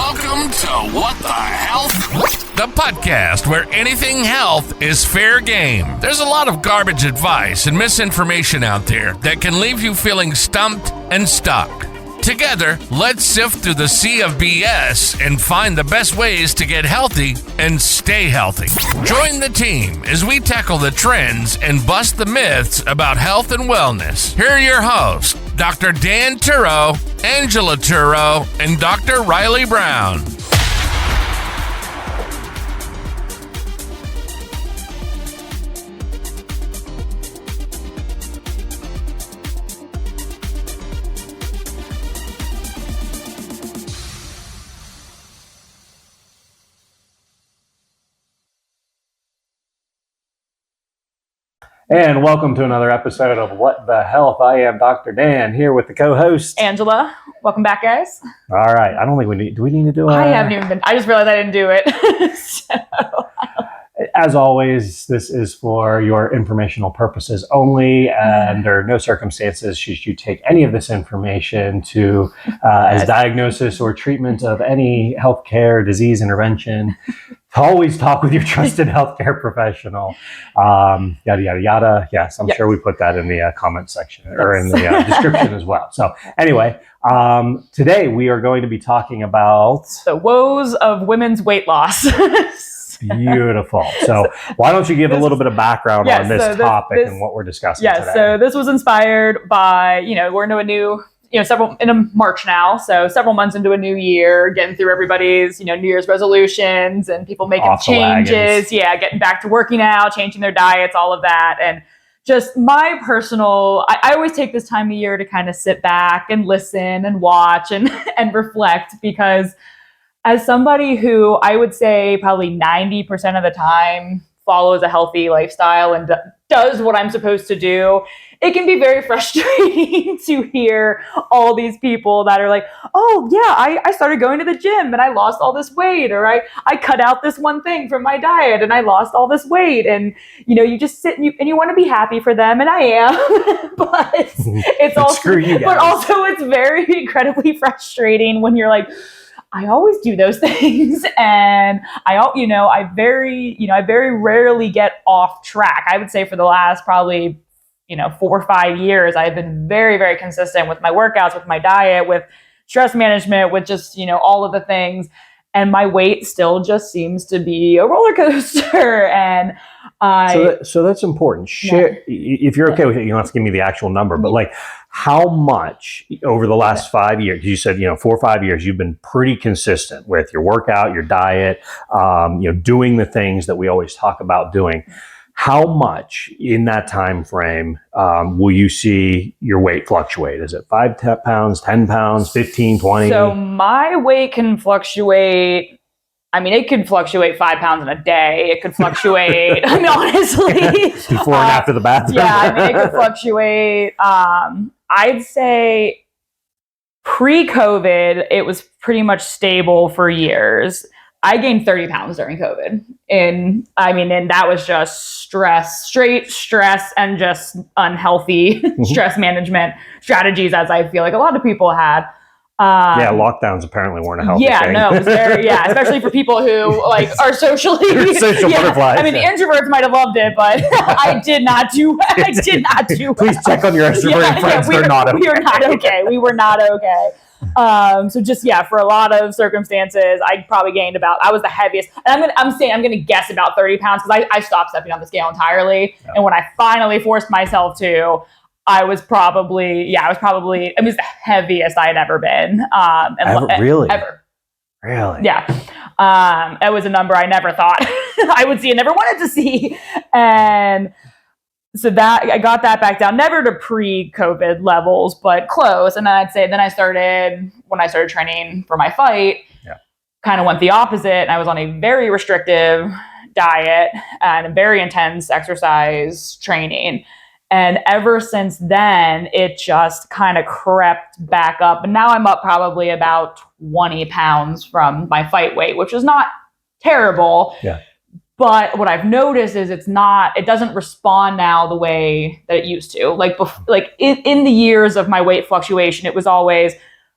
Welcome to What the Health? The podcast where anything health is fair game. There's a lot of garbage advice and misinformation out there that can leave you feeling stumped and stuck. Together, let's sift through the sea of BS and find the best ways to get healthy and stay healthy. Join the team as we tackle the trends and bust the myths about health and wellness. Here are your hosts, Dr. Dan Turo, Angela Turo, and Dr. Riley Brown. And welcome to another episode of What the Health. I am Dr. Dan here with the co-host Angela. Welcome back, guys. All right. I don't think we need. Do we need to do? I haven't even been. I just realized I didn't do it. So. As always, this is for your informational purposes only, and under no circumstances should you take any of this information to as diagnosis or treatment of any healthcare disease intervention. Always talk with your trusted healthcare professional. Yada, yada, yada. Yes, I'm sure we put that in the comment section or in the description as well. So anyway, today we are going to be talking about the woes of women's weight loss. Beautiful. So why don't you give a little bit of background on this topic and what we're discussing today? So this was inspired by, we're into a new, March now. So several months into a new year, getting through everybody's, New Year's resolutions and people making changes. Yeah. Getting back to working out, changing their diets, all of that. And just my personal, I always take this time of year to kind of sit back and listen and watch and reflect, because as somebody who I would say probably 90% of the time follows a healthy lifestyle and does what I'm supposed to do, it can be very frustrating to hear all these people that are like, oh yeah, I started going to the gym and I lost all this weight, or I cut out this one thing from my diet and I lost all this weight. And you just sit and you want to be happy for them, and I am, but it's also, but also it's very incredibly frustrating when you're like, I always do those things, and I very rarely get off track. I would say for the last probably 4 or 5 years, I've been very, very consistent with my workouts, with my diet, with stress management, with just all of the things, and my weight still just seems to be a roller coaster. And so that's important. Share if you're okay with it. You don't have to give me the actual number, but like, how much over the last 5 years? You said 4 or 5 years. You've been pretty consistent with your workout, your diet, doing the things that we always talk about doing. How much in that time frame will you see your weight fluctuate? Is it 5 pounds, 10 pounds, 15, 20? So my weight can fluctuate. I mean, it could fluctuate 5 pounds in a day. It could fluctuate, honestly. Before and after the bathroom. Yeah, it could fluctuate. I'd say pre-COVID, it was pretty much stable for years. I gained 30 pounds during COVID. And that was just straight stress and just unhealthy stress management strategies, as I feel like a lot of people had. Lockdowns apparently weren't a healthy thing. No, it was very, especially for people who are socially, social butterflies. The introverts might have loved it, but I did not do well. Please check on your extroverted friends. They're not okay. We were not okay. We were not okay. So just, for a lot of circumstances, I probably gained I was the heaviest, and I'm going to guess about 30 pounds, because I stopped stepping on the scale entirely. Yeah. And when I finally forced myself to, I was probably it was the heaviest I had ever been. Really? Ever. Really? Yeah. It was a number I never thought I would see and never wanted to see. And so that I got that back down, never to pre-COVID levels, but close. And then I'd say, when I started training for my fight, kind of went the opposite. And I was on a very restrictive diet and a very intense exercise training. And ever since then, it just kind of crept back up. And now I'm up probably about 20 pounds from my fight weight, which is not terrible. Yeah. But what I've noticed is it doesn't respond now the way that it used to. Like in the years of my weight fluctuation, it was always,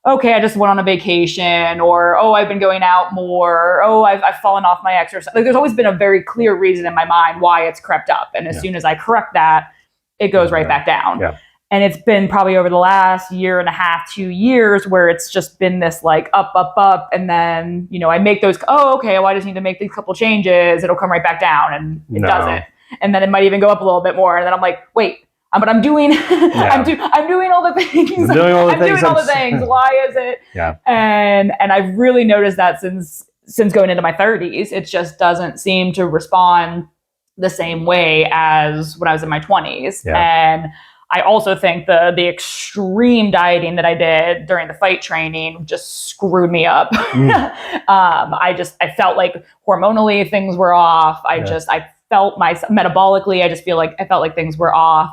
okay, I just went on a vacation, or, oh, I've been going out more, or, oh, I've fallen off my exercise. Like, there's always been a very clear reason in my mind why it's crept up. And as soon as I correct that, it goes right back down. Yeah. And it's been probably over the last year and a half, 2 years, where it's just been this like up, up, up. And then, I make those, oh, okay, well, I just need to make these couple changes. It'll come right back down, and it doesn't. And then it might even go up a little bit more. And then I'm like, wait, but I'm doing, I'm doing all the things. I'm doing all the things. Why is it? Yeah. And I've really noticed that since going into my 30s, it just doesn't seem to respond the same way as when I was in my 20s. Yeah. And I also think the extreme dieting that I did during the fight training just screwed me up. I felt like hormonally things were off. I felt metabolically, I felt like things were off.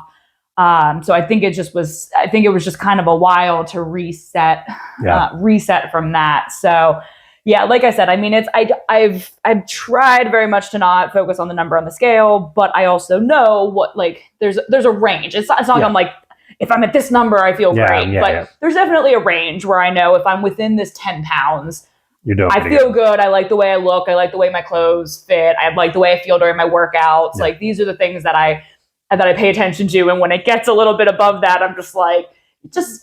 So I think it was just kind of a while to reset from that. So yeah, like I said, I mean, I've tried very much to not focus on the number on the scale, but I also know what, like, there's a range. It's not like I'm like, if I'm at this number, I feel great. But there's definitely a range where I know if I'm within this 10 pounds, I feel good. I like the way I look. I like the way my clothes fit. I like the way I feel during my workouts. Yeah. Like, these are the things that I pay attention to. And when it gets a little bit above that, I'm just like,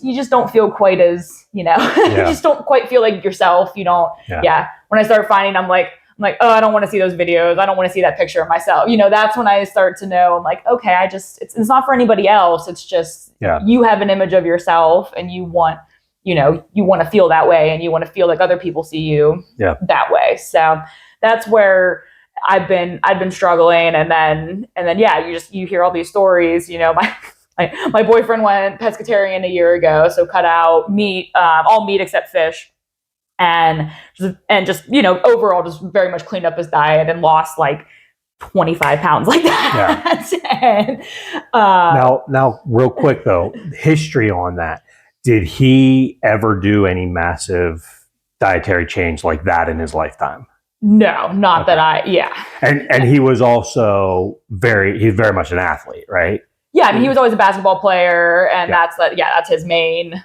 you just don't feel quite as, you just don't quite feel like yourself. You don't. Yeah. When I start finding, I'm like, oh, I don't want to see those videos. I don't want to see that picture of myself. That's when I start to know, I'm like, okay, it's not for anybody else. It's just, you have an image of yourself, and you want to feel that way, and you want to feel like other people see you that way. So that's where I've been struggling. And then you hear all these stories, my boyfriend went pescatarian a year ago, so cut out meat, all meat except fish, and just overall just very much cleaned up his diet and lost like 25 pounds like that. Yeah. And, now, real quick though, history on that. Did he ever do any massive dietary change like that in his lifetime? No, not that And he was also he's very much an athlete, right? Yeah, I mean, he was always a basketball player, and that's his main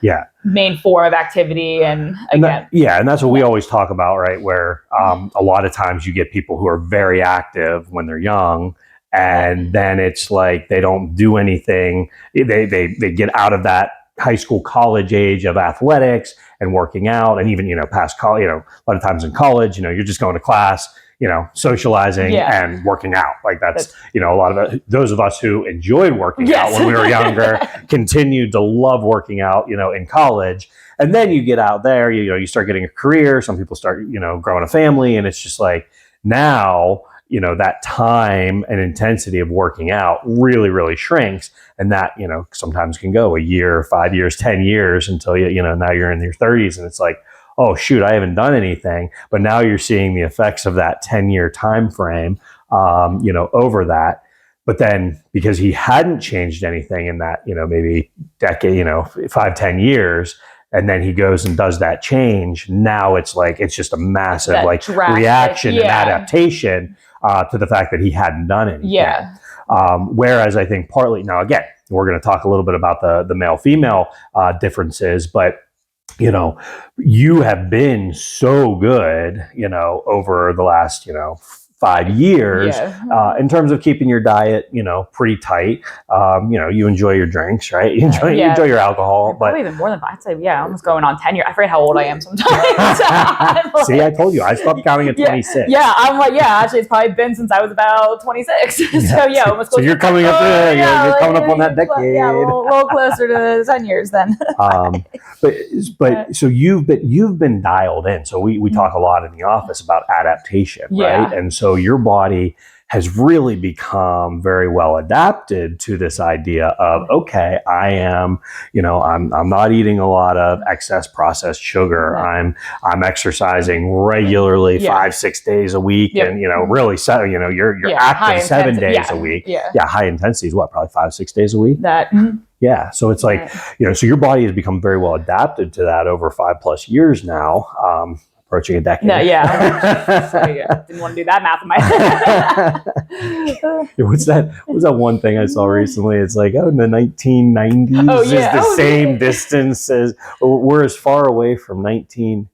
form of activity. And again, and that's what we always talk about, right? Where a lot of times you get people who are very active when they're young, and then it's like they don't do anything. They get out of that high school, college age of athletics and working out, and even past college. A lot of times in college, you're just going to class, socializing and working out. Like that's a lot of those of us who enjoyed working out when we were younger continued to love working out, in college. And then you get out there, you start getting a career. Some people start, growing a family, and it's just like now, that time and intensity of working out really, really shrinks. And that, sometimes can go a year, 5 years, 10 years until now you're in your 30s, and it's like, oh shoot, I haven't done anything. But now you're seeing the effects of that 10-year time frame, over that. But then because he hadn't changed anything in that, maybe decade, 5-10 years, and then he goes and does that change, now it's like, it's just a massive reaction and adaptation to the fact that he hadn't done anything. Yeah. Whereas I think partly, now again, we're going to talk a little bit about the male-female differences, but you have been so good, over the last, 5 years, in terms of keeping your diet, pretty tight. You enjoy your drinks, right? You enjoy your alcohol, probably even more than I'd say, almost going on 10 years. I forget how old I am sometimes. See, I told you, I stopped counting at 26. Yeah, I'm like, actually, it's probably been since I was about 26. Almost. So you're coming up, you're coming up on that decade. Yeah, a little closer to 10 years then. But so you've been dialed in. So we talk a lot in the office about adaptation, right? And so your body has really become very well adapted to this idea of, okay, I am, I'm not eating a lot of excess processed sugar. I'm exercising regularly 5-6 days a week, and really, you're active 7 days a week. High intensity is what, probably 5-6 days a week. Yeah. So it's like, so your body has become very well adapted to that over 5+ years now. approaching a decade. No, yeah. So, yeah. Didn't want to do that math in my head. What's that one thing I saw recently? It's like, in the 1990s is the same distance as we're as far away from the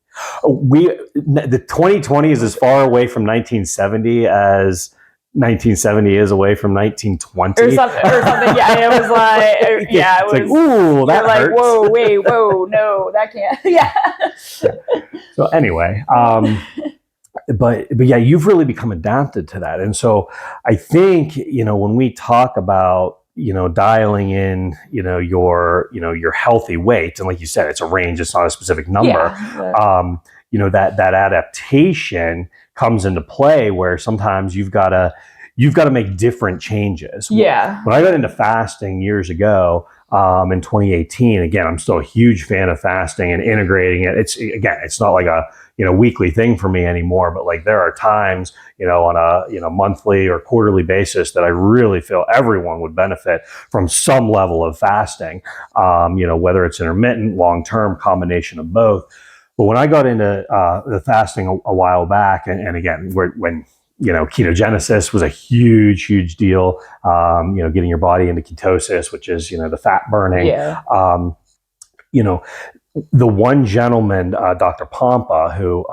2020 is as far away from 1970 as 1970 is away from 1920 or something. Yeah, it was like, it was like, ooh, that like, hurts. whoa, no, that can't. Yeah. So anyway, but yeah, you've really become adapted to that, and so I think when we talk about dialing in your healthy weight, and like you said, it's a range, it's not a specific number. Yeah, that adaptation comes into play where sometimes you've got to make different changes. Yeah. When I got into fasting years ago, in 2018, again, I'm still a huge fan of fasting and integrating it. It's not like a weekly thing for me anymore, but like there are times on a monthly or quarterly basis that I really feel everyone would benefit from some level of fasting. Whether it's intermittent, long-term, combination of both. But when I got into the fasting a while back, and again, when ketogenesis was a huge deal, getting your body into ketosis, which is, the fat burning. Yeah. The one gentleman, Dr. Pompa, who,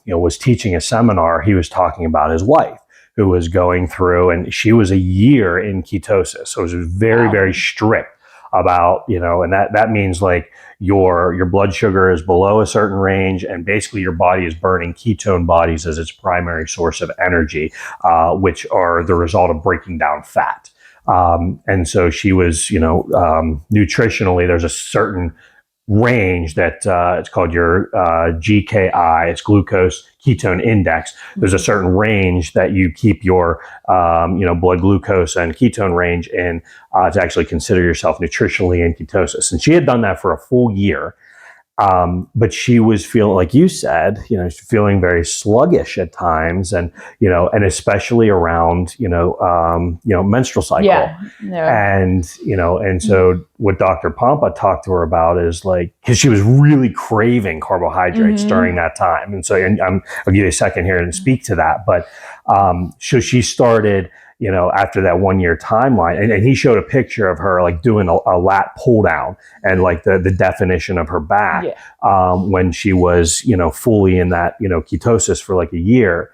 was teaching a seminar, he was talking about his wife who was going through, and she was a year in ketosis. So it was very, very strict about, and that means like your blood sugar is below a certain range, and basically your body is burning ketone bodies as its primary source of energy, which are the result of breaking down fat. And so she was, nutritionally, there's a certain range that it's called your GKI, it's glucose ketone index. There's a certain range that you keep your blood glucose and ketone range in to actually consider yourself nutritionally in ketosis. And she had done that for a full year. But she was feeling, like you said, feeling very sluggish at times, and and especially around menstrual cycle. Yeah. And and so what Dr. Pompa talked to her about is like, because she was really craving carbohydrates during that time, and so I'll give you a second here and speak to that. But so she started. After that 1 year timeline, and he showed a picture of her like doing a lat pull down and like the definition of her back when she was, fully in that, ketosis for like a year.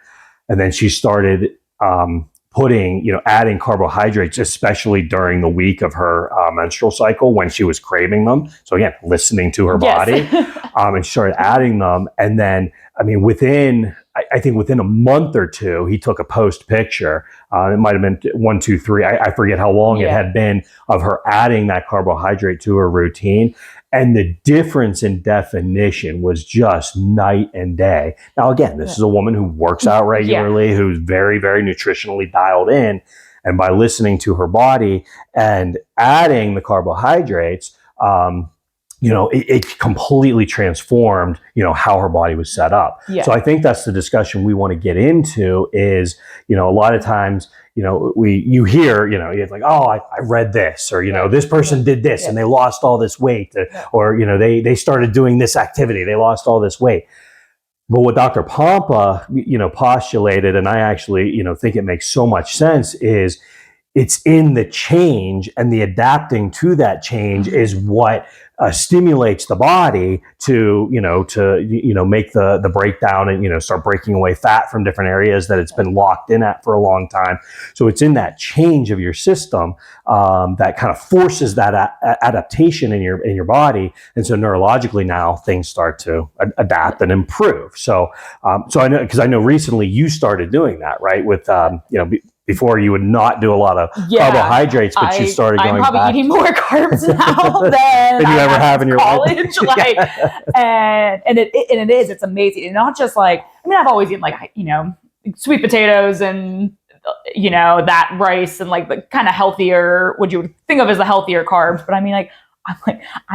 And then she started adding carbohydrates, especially during the week of her menstrual cycle when she was craving them. So again, listening to her body, and she started adding them. And then, I think within a month or two, he took a post picture. It might have been 1, 2, 3. I forget how long it had been of her adding that carbohydrate to her routine. And the difference in definition was just night and day. Now, again, this is a woman who works out regularly, who's very, very nutritionally dialed in. And by listening to her body and adding the carbohydrates, it completely transformed, how her body was set up. Yeah. So I think that's the discussion we want to get into is, a lot of times, you hear, it's like, oh, I read this, or, this person did this and they lost all this weight, or, they started doing this activity, they lost all this weight. But what Dr. Pompa, postulated, and I actually, think it makes so much sense, is it's in the change, and the adapting to that change is what stimulates the body to make the breakdown and, start breaking away fat from different areas that it's been locked in at for a long time. So it's in that change of your system that kind of forces that adaptation in your body. And so neurologically now things start to adapt and improve. So I know, because I know recently you started doing that, right? With, before you would not do a lot of carbohydrates, but you started going back. I'm probably eating more carbs now than you ever have in your college. And it's amazing. And not just like, I've always eaten like, sweet potatoes and, that rice and like the kind of healthier, what you would think of as the healthier carbs. But I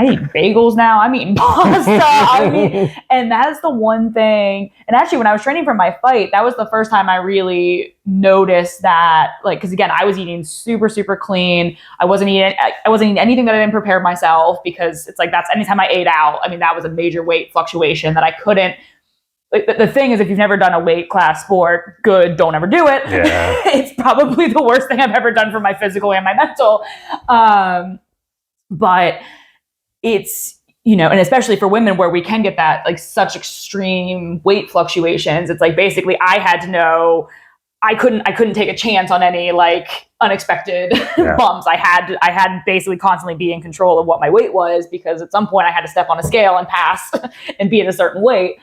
eat bagels now. I'm eating pasta. And that's the one thing. And actually, when I was training for my fight, that was the first time I really noticed that, like, because again, I was eating super, super clean. I wasn't eating anything that I didn't prepare myself, because it's like, that's anytime I ate out. That was a major weight fluctuation that I couldn't like the thing is, if you've never done a weight class sport, good, don't ever do it. Yeah. It's probably the worst thing I've ever done for my physical and my mental. But it's, and especially for women where we can get that like such extreme weight fluctuations, it's like basically I had to know I couldn't take a chance on any like unexpected bumps. I had basically constantly be in control of what my weight was, because at some point I had to step on a scale and pass and be at a certain weight.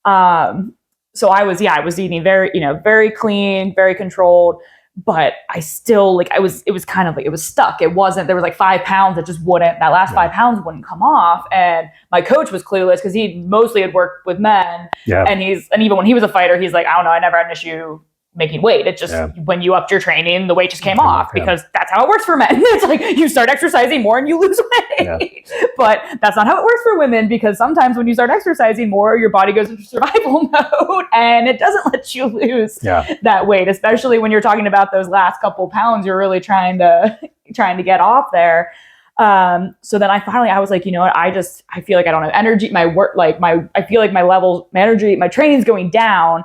So I was eating very, very clean, very controlled, but I still it was kind of like, it was stuck. There was like 5 pounds that just that last 5 pounds wouldn't come off. And my coach was clueless because he mostly had worked with men. Yeah. And even when he was a fighter, he's like, I don't know, I never had an issue making weight. It just, when you upped your training, the weight just came off, because that's how it works for men. It's like you start exercising more and you lose weight. But that's not how it works for women, because sometimes when you start exercising more, your body goes into survival mode and it doesn't let you lose that weight, especially when you're talking about those last couple pounds you're really trying to get off there. So then I was like, you know what? I feel like I don't have energy. I feel like my energy, my training's going down.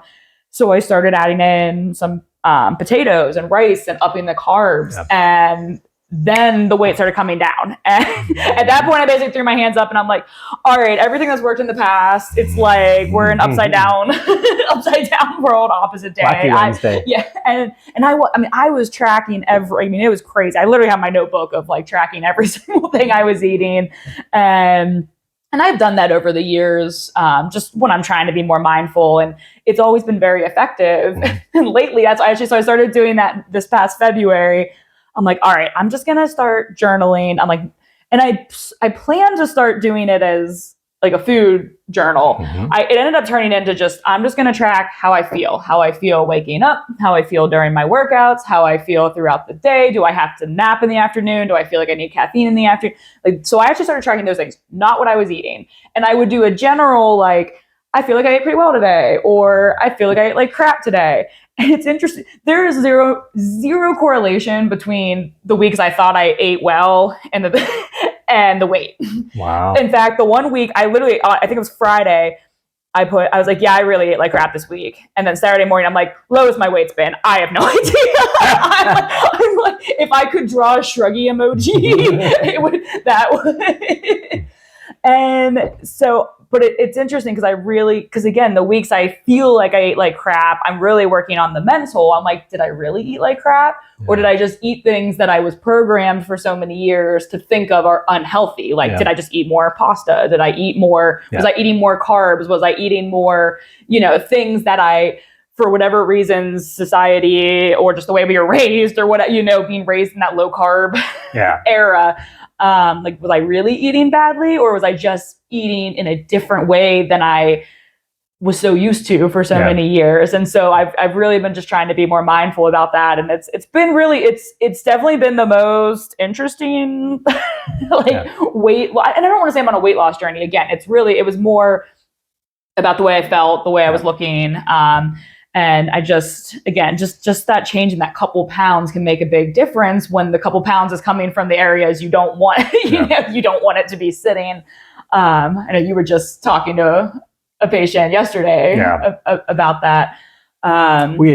So I started adding in some potatoes and rice and upping the carbs. And then the weight started coming down. And at that point, I basically threw my hands up and I'm like, all right, everything that's worked in the past, it's like we're in upside down world, opposite day. Wacky Wednesday. And I was tracking it was crazy. I literally have my notebook of like tracking every single thing I was eating. And I've done that over the years, just when I'm trying to be more mindful, and it's always been very effective. And lately, so I started doing that this past February. I'm like, all right, I'm just going to start journaling. I'm like, and I plan to start doing it as like a food journal. It ended up turning into I'm just going to track how I feel waking up, how I feel during my workouts, how I feel throughout the day. Do I have to nap in the afternoon? Do I feel like I need caffeine in the afternoon? So I actually started tracking those things, not what I was eating. And I would do a general, like, I feel like I ate pretty well today, or I feel like I ate like crap today. And it's interesting. There is zero correlation between the weeks I thought I ate well and the weight. Wow. In fact, the 1 week I think it was Friday, I was like, yeah, I really ate like crap this week. And then Saturday morning, I'm like, lowest my weight's been. I have no idea. I'm like, if I could draw a shruggy emoji, and so, but it's interesting because again, the weeks I feel like I ate like crap, I'm really working on the mental. I'm like, did I really eat like crap? Or did I just eat things that I was programmed for so many years to think of are unhealthy? Like, did I just eat more pasta? Did I eat more? Was I eating more carbs? Was I eating more, things that for whatever reasons, society or just the way we were raised or what, being raised in that low carb era. Was I really eating badly, or was I just eating in a different way than I was so used to for so many years? And so I've really been just trying to be more mindful about that. And it's been really, it's definitely been the most interesting, weight. And I don't want to say I'm on a weight loss journey. Again, it was more about the way I felt, the way I was looking. And I just that change in that couple pounds can make a big difference when the couple pounds is coming from the areas you don't want, you don't want it to be sitting. I know you were just talking to a patient yesterday about that.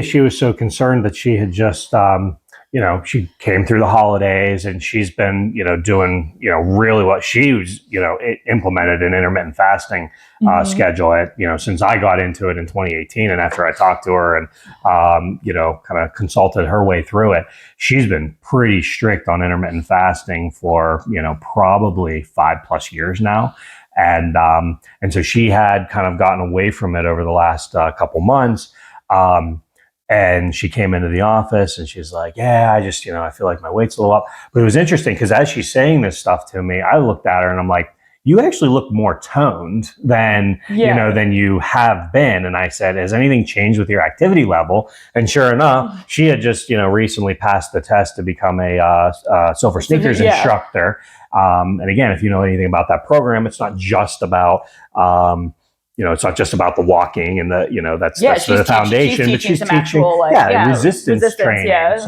She was so concerned that she had just, she came through the holidays and she's been, doing, really what she was, implemented an intermittent fasting schedule since I got into it in 2018. And after I talked to her and, kind of consulted her way through it, she's been pretty strict on intermittent fasting for, probably 5+ years now. And so she had kind of gotten away from it over the last couple months. And she came into the office and she's like, yeah, I just, I feel like my weight's a little up. But it was interesting because as she's saying this stuff to me, I looked at her and I'm like, you actually look more toned than you have been. And I said, has anything changed with your activity level? And sure enough, she had just, recently passed the test to become a Silver Sneakers instructor. And again, if you know anything about that program, it's not just about, it's not just about the walking and the, that's the foundation, but she's teaching actual, resistance training.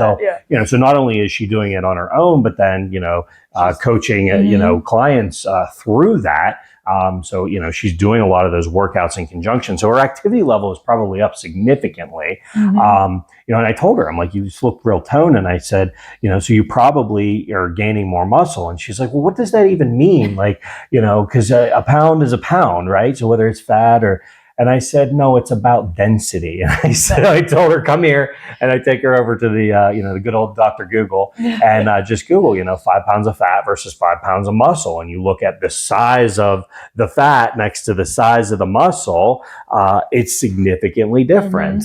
So not only is she doing it on her own, but then, coaching, clients through that. So, she's doing a lot of those workouts in conjunction. So her activity level is probably up significantly. And I told her, I'm like, you just look real toned. And I said, so you probably are gaining more muscle. And she's like, well, what does that even mean? Like, because a pound is a pound, right? So whether it's fat and I said, no, it's about density. And I told her, come here. And I take her over to the good old Dr. Google and just Google, 5 pounds of fat versus 5 pounds of muscle. And you look at the size of the fat next to the size of the muscle, it's significantly different.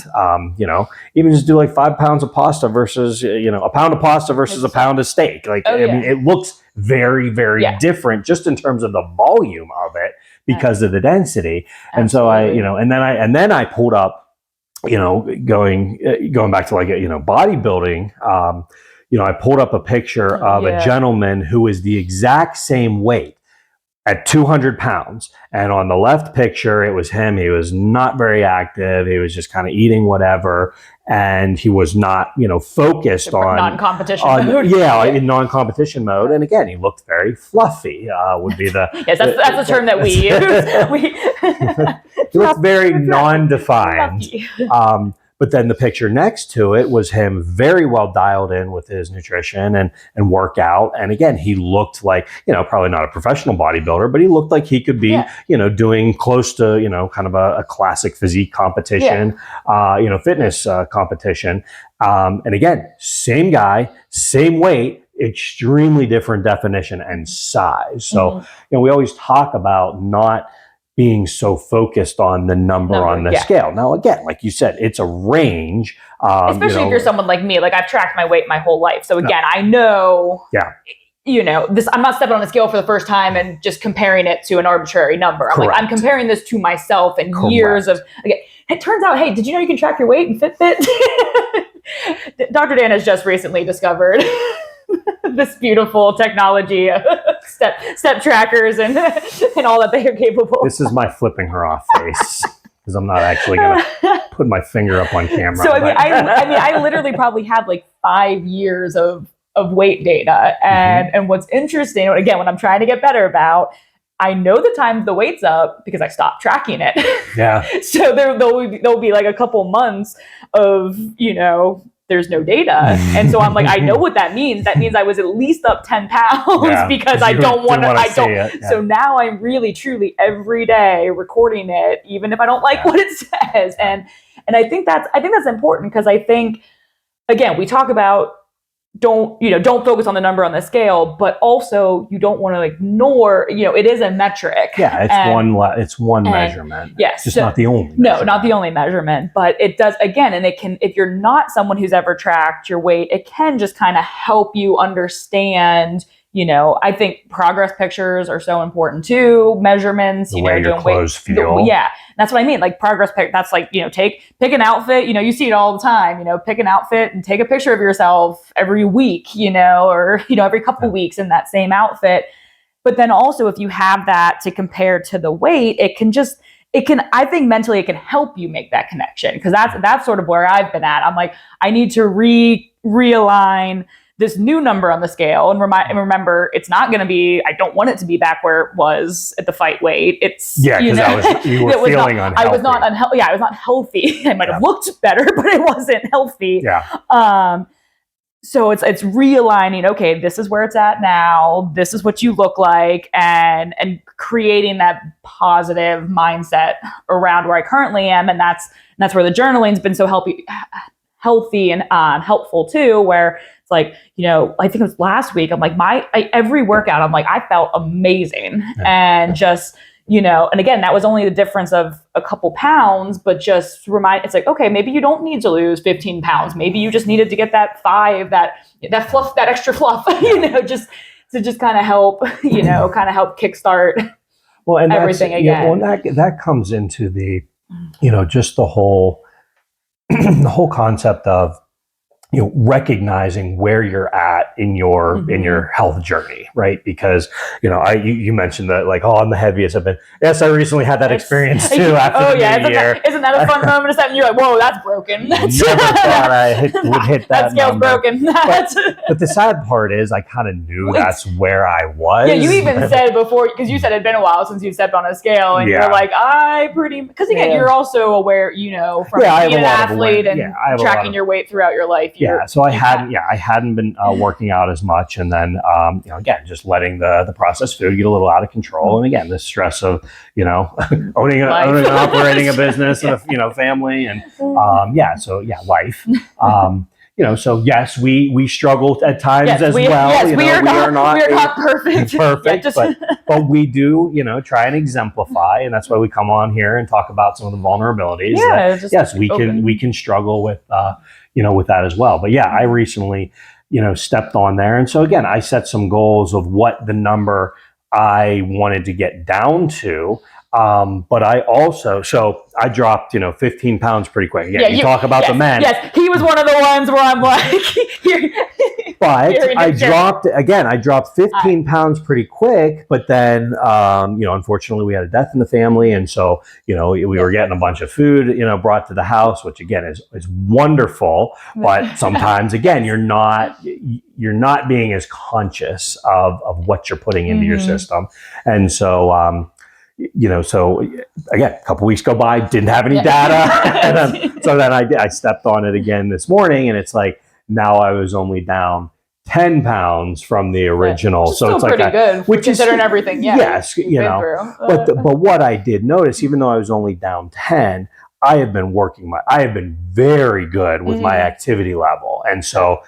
Even just do like 5 pounds of pasta versus, a pound of pasta versus a pound of steak. Like, I mean, it looks very, very different just in terms of the volume of it because of the density. And so and then I pulled up, going back to like, bodybuilding, I pulled up a picture of a gentleman who is the exact same weight at 200 pounds. And on the left picture, it was him. He was not very active. He was just kind of eating whatever. And he was not, focused on non-competition mode. In non-competition mode. And again, he looked very fluffy, would be the... Yes, that's the term that we use. He looked very non-defined. But then the picture next to it was him very well dialed in with his nutrition and workout. And again, he looked like, probably not a professional bodybuilder, but he looked like he could be, doing close to, kind of a classic physique competition, fitness competition. And again, same guy, same weight, extremely different definition and size. So, we always talk about not being so focused on the number on the scale. Now, again, like you said, it's a range. Especially if you're someone like me, like I've tracked my weight my whole life. So again, I know, this, I'm not stepping on a scale for the first time and just comparing it to an arbitrary number. I'm comparing this to myself and years of, it turns out, hey, did you know you can track your weight in Fitbit? Dr. Dan has just recently discovered this beautiful technology, step trackers and all that they are capable. This is my flipping her off face because I'm not actually going to put my finger up on camera. So I literally probably have like 5 years of weight data, and what's interesting, again, what I'm trying to get better about, I know the times the weight's up because I stopped tracking it. Yeah. So there'll be like a couple months of there's no data. And so I'm like, I know what that means. That means I was at least up 10 pounds because I don't want to, So now I'm really, truly every day recording it, even if I don't like what it says. And I think that's important because I think, again, we talk about don't focus on the number on the scale, but also you don't want to ignore, it is a metric. Yeah, it's one measurement. Yes. It's just not the only measurement. No, not the only measurement, but it does, again, and it can, if you're not someone who's ever tracked your weight, it can just kind of help you understand, I think progress pictures are so important too, measurements, the way your clothes feel. That's what I mean. Like progress pic, that's like, pick an outfit, you see it all the time, pick an outfit and take a picture of yourself every week, or, every couple weeks in that same outfit. But then also if you have that to compare to the weight, I think mentally it can help you make that connection. Cause that's sort of where I've been at. I'm like, I need to realign this new number on the scale and remember it's not going to be, I don't want it to be back where it was at the fight weight. It's, because you were feeling unhealthy. I was not unhealthy. Yeah, I was not healthy. I might have looked better, but it wasn't healthy. Yeah. So it's realigning, okay, this is where it's at now. This is what you look like, and creating that positive mindset around where I currently am. And that's where the journaling's been so healthy and helpful too, where it's like, I think it was last week, I'm like, every workout, I'm like, I felt amazing. And just, and again, that was only the difference of a couple pounds, but just it's like, okay, maybe you don't need to lose 15 pounds. Maybe you just needed to get that 5, that fluff, that extra fluff, just to just kind of help, help kickstart everything again. That comes into the, just the whole, the whole concept of, recognizing where you're at in your health journey, right? Because, you mentioned that, like, oh, I'm the heaviest I've been. Yes, I recently had that experience too after the new year. Isn't that a fun moment? And you're like, whoa, that's broken. Never thought I would hit that scale's number. Broken. But the sad part is I kind of knew that's where I was. Yeah, you even said before, because you said it'd been a while since you stepped on a scale, and you're like, because again, you're also aware, from being an athlete and tracking your weight throughout your life. So I hadn't been working out as much, and then again, just letting the processed food get a little out of control, and again, the stress of owning and operating a business and a family, and life. So yes, we struggle at times as well. Yes, we are not perfect. But we do, try and exemplify, and that's why we come on here and talk about some of the vulnerabilities. We can struggle with with that as well. But I recently, stepped on there. And so again, I set some goals of what the number I wanted to get down to. But I also, I dropped, 15 pounds pretty quick. You talk about the men. Yes, he was one of the ones where I'm like, but I dropped 15 pounds pretty quick, but then, unfortunately we had a death in the family. And so, we were getting a bunch of food, brought to the house, which again is wonderful. But sometimes again, you're not being as conscious of what you're putting into your system. And so, so again, a couple weeks go by, didn't have any data. So then I stepped on it again this morning, and it's like, now I was only down 10 pounds from the original. So it's like pretty good, which considering everything. Yes, but what I did notice, even though I was only down 10, I have been very good with my activity level. And so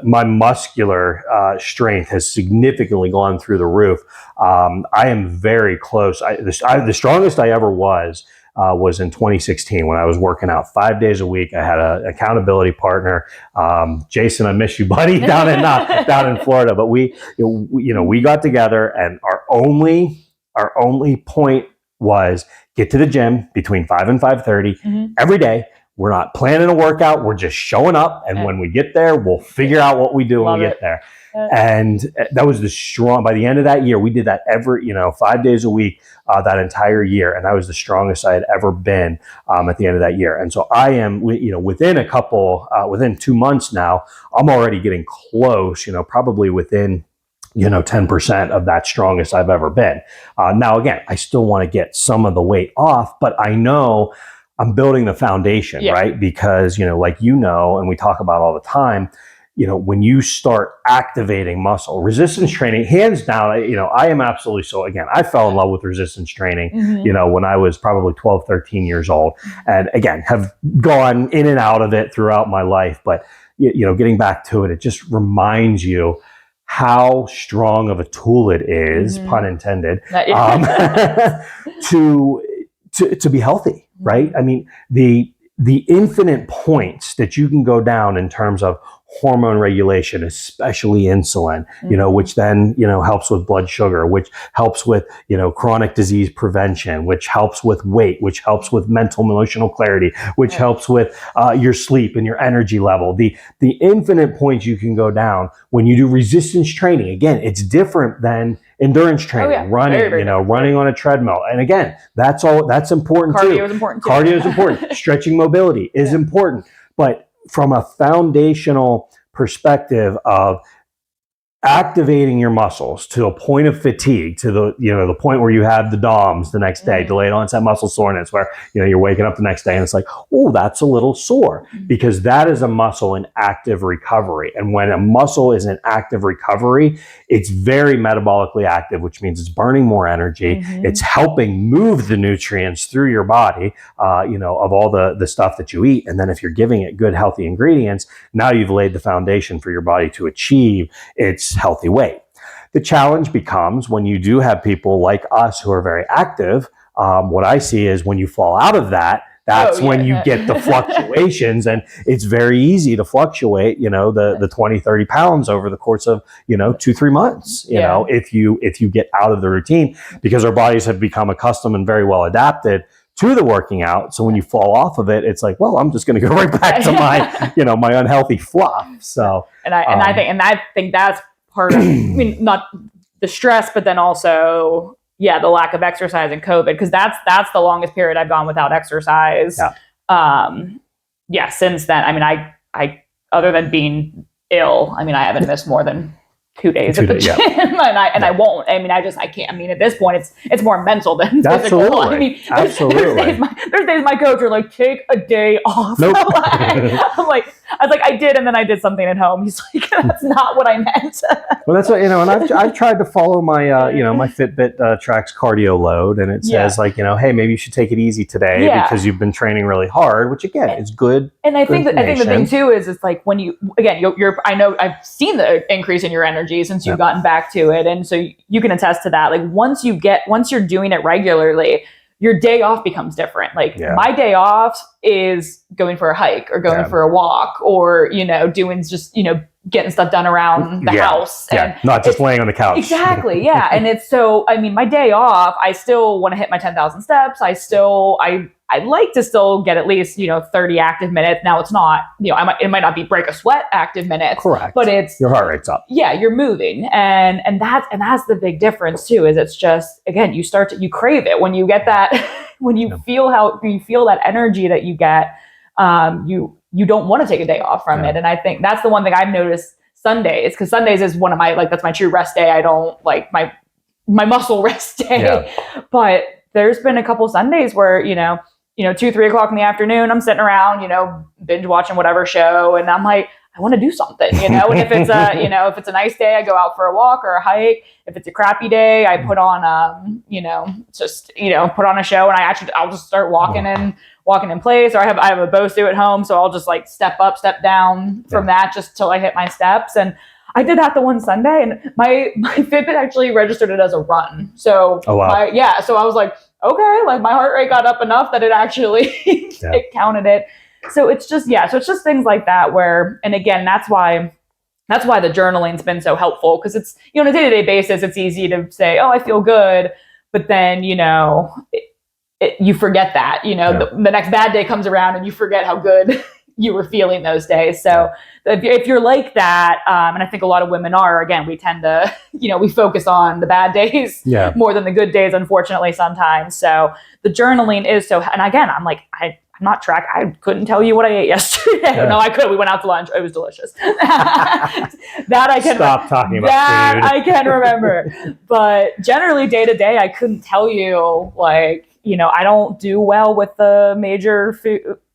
my muscular strength has significantly gone through the roof. I am very close. The strongest I ever was in 2016 when I was working out 5 days a week. I had an accountability partner, Jason. I miss you, buddy, down in Florida. But we got together, and our only point was get to the gym between 5 and 5:30 every day. We're not planning a workout. We're just showing up. And when we get there, we'll figure out what we do when we get there. And that was by the end of that year, we did that 5 days a week, that entire year. And that was the strongest I had ever been at the end of that year. And so I am, within 2 months now, I'm already getting close, probably within 10% of that strongest I've ever been. Now, again, I still want to get some of the weight off, but I know I'm building the foundation, right? Because, and we talk about all the time, when you start activating muscle, resistance training, hands down, I am absolutely I fell in love with resistance training, when I was probably 12, 13 years old. And again, have gone in and out of it throughout my life. But, getting back to it, it just reminds you how strong of a tool it is, pun intended, to be healthy, right? I mean, the infinite points that you can go down in terms of hormone regulation, especially insulin, which then, helps with blood sugar, which helps with, chronic disease prevention, which helps with weight, which helps with mental, emotional clarity, which helps with your sleep and your energy level. The infinite points you can go down when you do resistance training. Again, it's different than endurance training, running, very running on a treadmill. And again, that's important too. Cardio is important too. Cardio is important. Stretching mobility is important. But from a foundational perspective of activating your muscles to a point of fatigue, to the point where you have the DOMS the next day, delayed onset muscle soreness, where you're waking up the next day and it's like, oh, that's a little sore, because that is a muscle in active recovery. And when a muscle is in active recovery, it's very metabolically active, which means it's burning more energy. It's helping move the nutrients through your body, of all the stuff that you eat. And then if you're giving it good, healthy ingredients, now you've laid the foundation for your body to achieve its healthy weight. The challenge becomes when you do have people like us who are very active. What I see is when you fall out of that, that's when you get the fluctuations, and it's very easy to fluctuate, the 20, 30 pounds over the course of, 2-3 months, if you get out of the routine, because our bodies have become accustomed and very well adapted to the working out. So when you fall off of it, it's like, well, I'm just going to go right back to my, my unhealthy fluff. So, and I think that's part of, I mean, not the stress, but then also, the lack of exercise in COVID, because that's the longest period I've gone without exercise. Since then. I mean, I other than being ill, I mean, I haven't missed more than 2 days at the gym, and I won't. I mean, I can't. I mean, at this point, it's more mental than physical. I mean, there's days my coach are like, take a day off. Nope. I was like, I did, and then I did something at home. He's like, that's not what I meant. Well, that's what, and I've tried to follow my my Fitbit tracks cardio load, and it says hey, maybe you should take it easy today because you've been training really hard, which again is good. And I think the thing too is it's like when you're I know I've seen the increase in your energy since you've gotten back to it, and so you can attest to that. Like once you're doing it regularly, your day off becomes different. Like my day off is going for a hike or going for a walk or, doing just, getting stuff done around the house. And not just laying on the couch. Exactly. Yeah. And it's my day off, I still want to hit my 10,000 steps. I'd like to still get at least, 30 active minutes. Now it's not, it might not be break a sweat active minutes. Correct. But it's your heart rate's up. Yeah, you're moving. And that's the big difference too, is it's just, again, you crave it when you get that, when you feel that energy that you get, you don't want to take a day off from it. And I think that's the one thing I've noticed Sundays, because Sundays is one of my, that's my true rest day. I don't like my muscle rest day, but there's been a couple Sundays where, 2-3 o'clock in the afternoon, I'm sitting around, binge watching whatever show. And I'm like, I want to do something, and if it's if it's a nice day, I go out for a walk or a hike. If it's a crappy day, I put on, put on a show, and I'll just start walking in place. Or I have a BOSU at home, so I'll just like step up, step down from that just till I hit my steps. And I did that the one Sunday, and my Fitbit actually registered it as a run. So so I was like, okay, like my heart rate got up enough that it actually it counted it. So it's just things like that where, and again, that's why the journaling's been so helpful, because it's, on a day-to-day basis, it's easy to say, oh, I feel good. But then, you forget that, the next bad day comes around and you forget how good you were feeling those days. So if you're like that, and I think a lot of women are, again, we tend to, we focus on the bad days more than the good days, unfortunately, sometimes. So the journaling is so, and again, I'm like, I'm not track. I couldn't tell you what I ate yesterday. No, I could. We went out to lunch. It was delicious. That I can stop talking about that food. I can remember. But generally, day to day, I couldn't tell you. Like, I don't do well with the major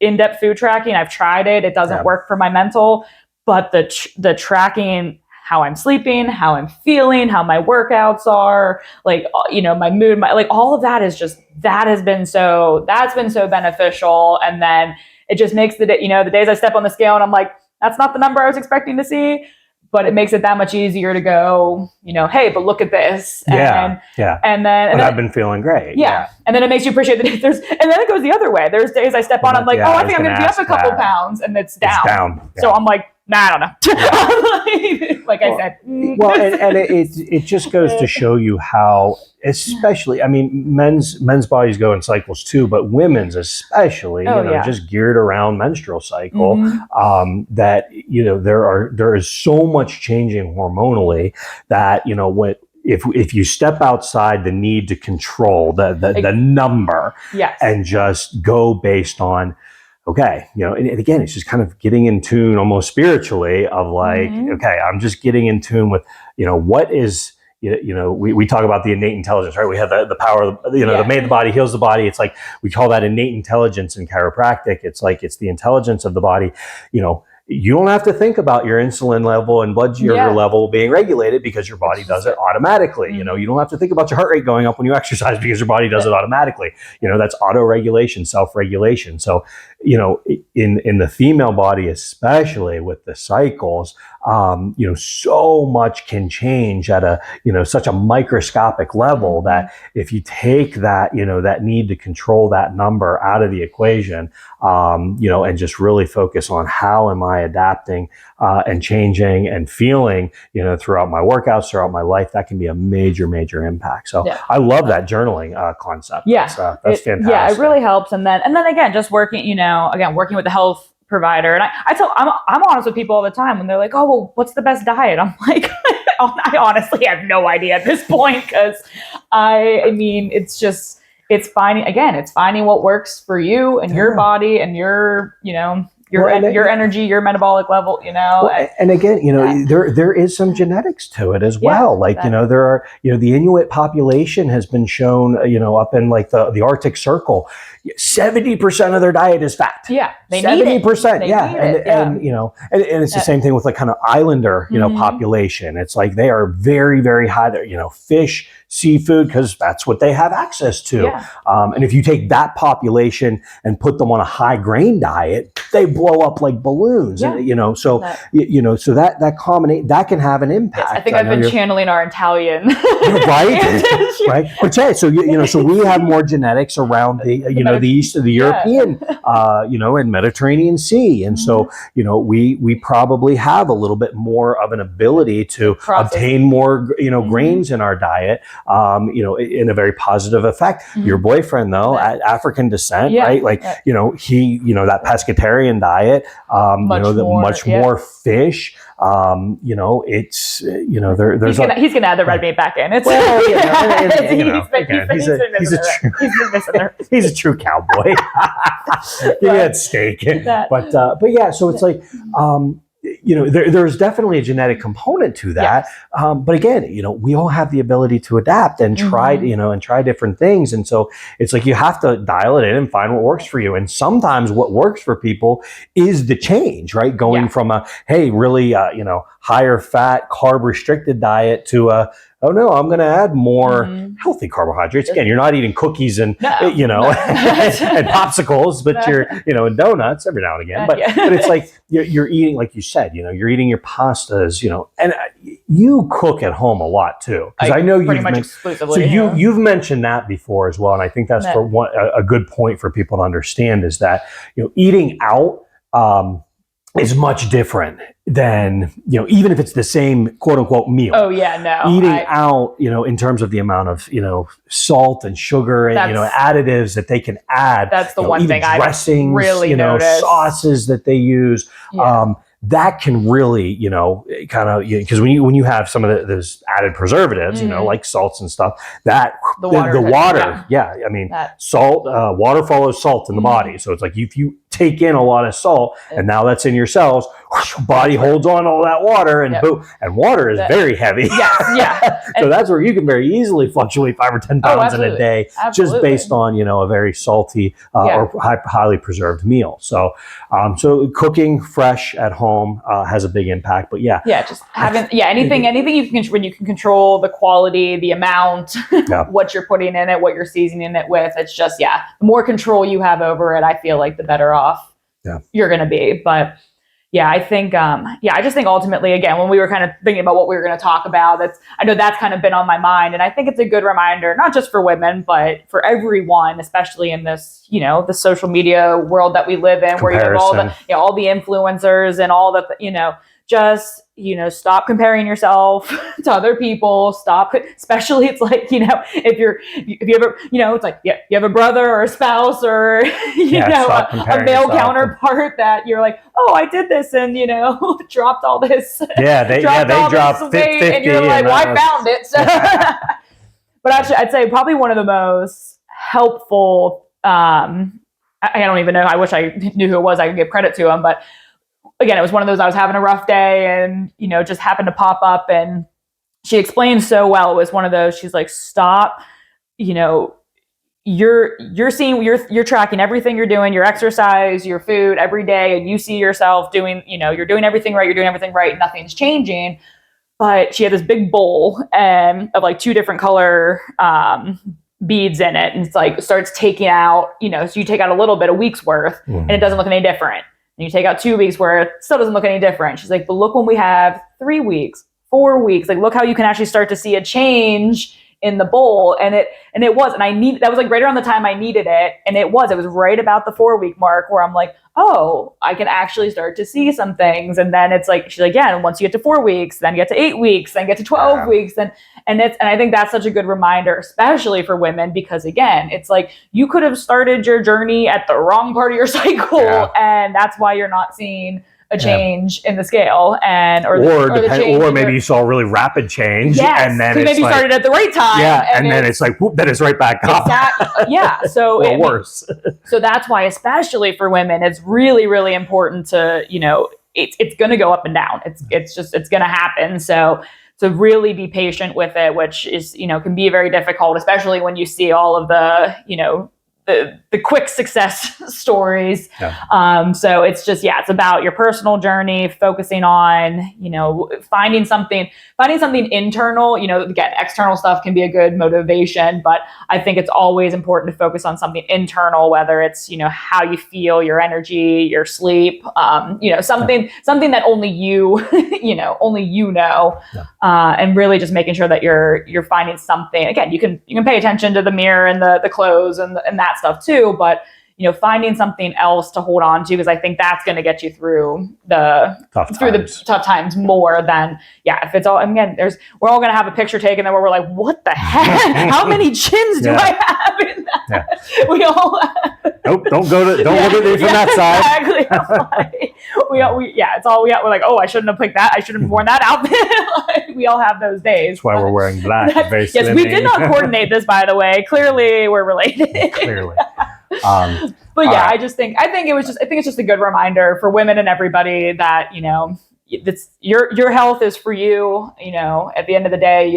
in-depth food tracking. I've tried it. It doesn't work for my mental. But the tracking, how I'm sleeping, how I'm feeling, how my workouts are, like, my mood, like all of that is just, that's been so beneficial. And then it just makes the day, the days I step on the scale and I'm like, that's not the number I was expecting to see, but it makes it that much easier to go, hey, but look at this. And then I've been feeling great. Yeah. And then it makes you appreciate the days. And then it goes the other way. There's days I step on, I'm like, I think I'm going to be up a couple pounds, and it's down. So I'm like, nah, I don't know. Like I said. Well, and it just goes to show you how, especially, I mean, men's bodies go in cycles too, but women's especially, just geared around menstrual cycle, that, there is so much changing hormonally that, if you step outside the need to control the number and just go based on, okay, and again, it's just kind of getting in tune almost spiritually of like, okay, I'm just getting in tune with, what is, we talk about the innate intelligence, right? We have the power of, the made the body heals the body. It's like, we call that innate intelligence in chiropractic. It's like, it's the intelligence of the body. You don't have to think about your insulin level and blood sugar level being regulated because your body does it automatically. You don't have to think about your heart rate going up when you exercise because your body does it automatically. That's auto-regulation, self-regulation. So in the female body, especially with the cycles, so much can change at a, such a microscopic level that if you take that, that need to control that number out of the equation, and just really focus on how am I adapting and changing and feeling, throughout my workouts, throughout my life, that can be a major, major impact. So I love that journaling concept. Yeah. That's fantastic. Yeah, it really helps. And then again, just working, working with the health provider. And I'm honest with people all the time when they're like, oh, well, what's the best diet? I'm like, I honestly have no idea at this point, because it's finding what works for you and your body and your energy, your metabolic level, Well, and again, there is some genetics to it as well. There are, the Inuit population has been shown, up in like the Arctic Circle, 70% of their diet is fat. Yeah. They 70%. Need it. And it's the same thing with like kind of islander, population. It's like they are very, very high there, fish, seafood, because that's what they have access to. Yeah. And if you take that population and put them on a high grain diet, they blow up like balloons. Yeah. And, so that combination, that can have an impact. Yes, I think I've been channeling our Italian. Right. Right. But so we have more genetics around the east of the European, and Mediterranean Sea. And so, we probably have a little bit more of an ability to obtain more, grains in our diet, in a very positive effect. Your boyfriend, though, African descent, right? Like, he, that pescatarian diet, much more fish. It's, there's he's gonna add the red meat back in. It's he's a true cowboy. He had steak, but yeah. So it's like, there's definitely a genetic component to that. Yes. But again, we all have the ability to adapt and try, and try different things. And so it's like you have to dial it in and find what works for you. And sometimes what works for people is the change, right? Going from a, hey, really, higher fat, carb restricted diet to a, oh no, I'm going to add more healthy carbohydrates. Again, you're not eating cookies and and popsicles, but you're and donuts every now and again. But it's like you're eating, like you said, you're eating your pastas, and you cook at home a lot too, because I know you've mentioned that before as well, and I think that's a good point for people to understand is that eating out is much different than, even if it's the same quote unquote meal. Oh yeah, no. Eating out, in terms of the amount of, salt and sugar and, additives that they can add. That's the one thing dressings, I really noticed. Sauces that they use. Yeah. That can really, kind of, because when you have some of those added preservatives, like salts and stuff, that the water, salt, water follows salt in the body. So it's like if you take in a lot of salt and now that's in your cells, body holds on all that water and boom, and water is very heavy. So that's where you can very easily fluctuate 5 or 10 pounds in a day, just based on, a very salty or highly preserved meal. So, so cooking fresh at home has a big impact, but just having, anything you can, when you can control the quality, the amount, what you're putting in it, what you're seasoning it with, it's just, the more control you have over it, I feel like the better off you're going to be. But I think, I just think ultimately, again, when we were kind of thinking about what we were going to talk about, I know that's kind of been on my mind. And I think it's a good reminder, not just for women, but for everyone, especially in this, the social media world that we live in, where you have all the influencers and all the, just, stop comparing yourself to other people. Stop, especially it's like, if you ever, it's like, you have a brother or a spouse or, a male counterpart that you're like, oh, I did this and, dropped all this. Yeah, they dropped 50 and you're like, well, I found it. So, but actually I'd say probably one of the most helpful, I don't even know. I wish I knew who it was. I could give credit to him, but again, it was one of those, I was having a rough day and, just happened to pop up and she explained so well. It was one of those, she's like, stop, you're tracking everything you're doing, your exercise, your food every day. And you see yourself doing, you're doing everything right. You're doing everything right. Nothing's changing. But she had this big bowl of like 2 different color, beads in it, and it's like starts taking out, so you take out a little bit, a week's worth, and it doesn't look any different. And you take out 2 weeks worth, still doesn't look any different. She's like, but look when we have 3 weeks, 4 weeks, like look how you can actually start to see a change in the bowl. And it was, and that was like right around the time I needed it. And it was right about the 4 week mark where I'm like, oh, I can actually start to see some things. And then it's like, she's like, yeah, and once you get to 4 weeks, then you get to 8 weeks, then get to 12 weeks. And I think that's such a good reminder, especially for women, because again, it's like you could have started your journey at the wrong part of your cycle. And that's why you're not seeing a change in the scale, or maybe you saw a really rapid change, and then it's maybe like, started at the right time, and then it's like whoop, then it's right back up. So or worse. So that's why, especially for women, it's really, really important to it's going to go up and down. It's going to happen. So to really be patient with it, which is can be very difficult, especially when you see all of the the quick success stories. So it's just, it's about your personal journey, focusing on, finding something internal. Again, external stuff can be a good motivation, but I think it's always important to focus on something internal, whether it's, how you feel, your energy, your sleep, something that only you, and really just making sure that you're finding something. Again, you can pay attention to the mirror and the clothes and that stuff too, but finding something else to hold on to, because I think that's going to get you through the tough times more than if it's all. Again, we're all going to have a picture taken where we're like, what the heck? How many chins do I have in that? We all. Nope, don't look at me from that side. Exactly. It's all we got. We're like, oh, I shouldn't have picked that. I shouldn't have worn that outfit. We all have those days. That's why we're wearing black. Yes, we did not coordinate this, by the way. Clearly, we're related. Clearly. But I think it's just a good reminder for women and everybody that it's your health is for you. At the end of the day,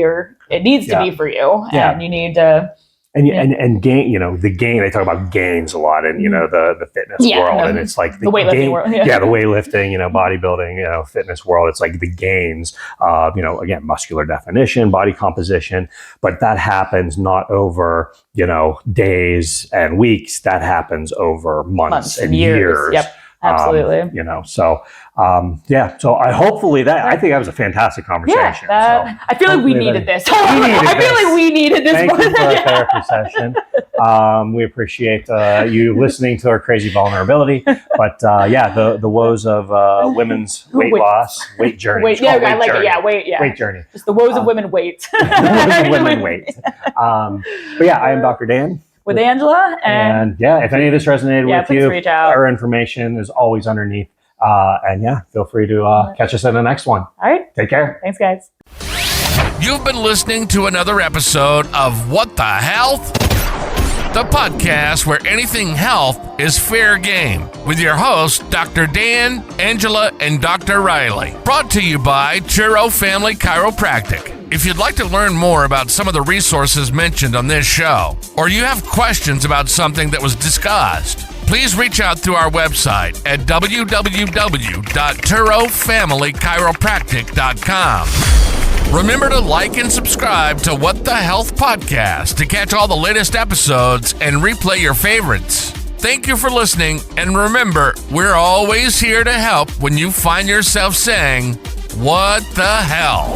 it needs to be for you, and you need to. And gain, the gain, they talk about gains a lot in, the fitness world. And it's like the weightlifting world. The weightlifting, bodybuilding, fitness world. It's like the gains, again, muscular definition, body composition, but that happens not over, days and weeks. That happens over months and years. Yep. Absolutely. So hopefully I think that was a fantastic conversation. I feel like we needed this. I feel like we needed this. Thank you for a therapy session. We appreciate you listening to our crazy vulnerability. But the woes of women's weight loss, weight journey. Weight journey. Just the woes of women weight. Women weight. I am Dr. Dan. With Angela. And if any of this resonated with you, reach out. Our information is always underneath. Feel free to catch us in the next one. All right. Take care. Thanks, guys. You've been listening to another episode of What the Health? The podcast where anything health is fair game, with your hosts, Dr. Dan, Angela, and Dr. Riley. Brought to you by Churro Family Chiropractic. If you'd like to learn more about some of the resources mentioned on this show, or you have questions about something that was discussed, please reach out through our website at www.turofamilychiropractic.com. Remember to like and subscribe to What the Health Podcast to catch all the latest episodes and replay your favorites. Thank you for listening, and remember, we're always here to help when you find yourself saying, "What the hell?"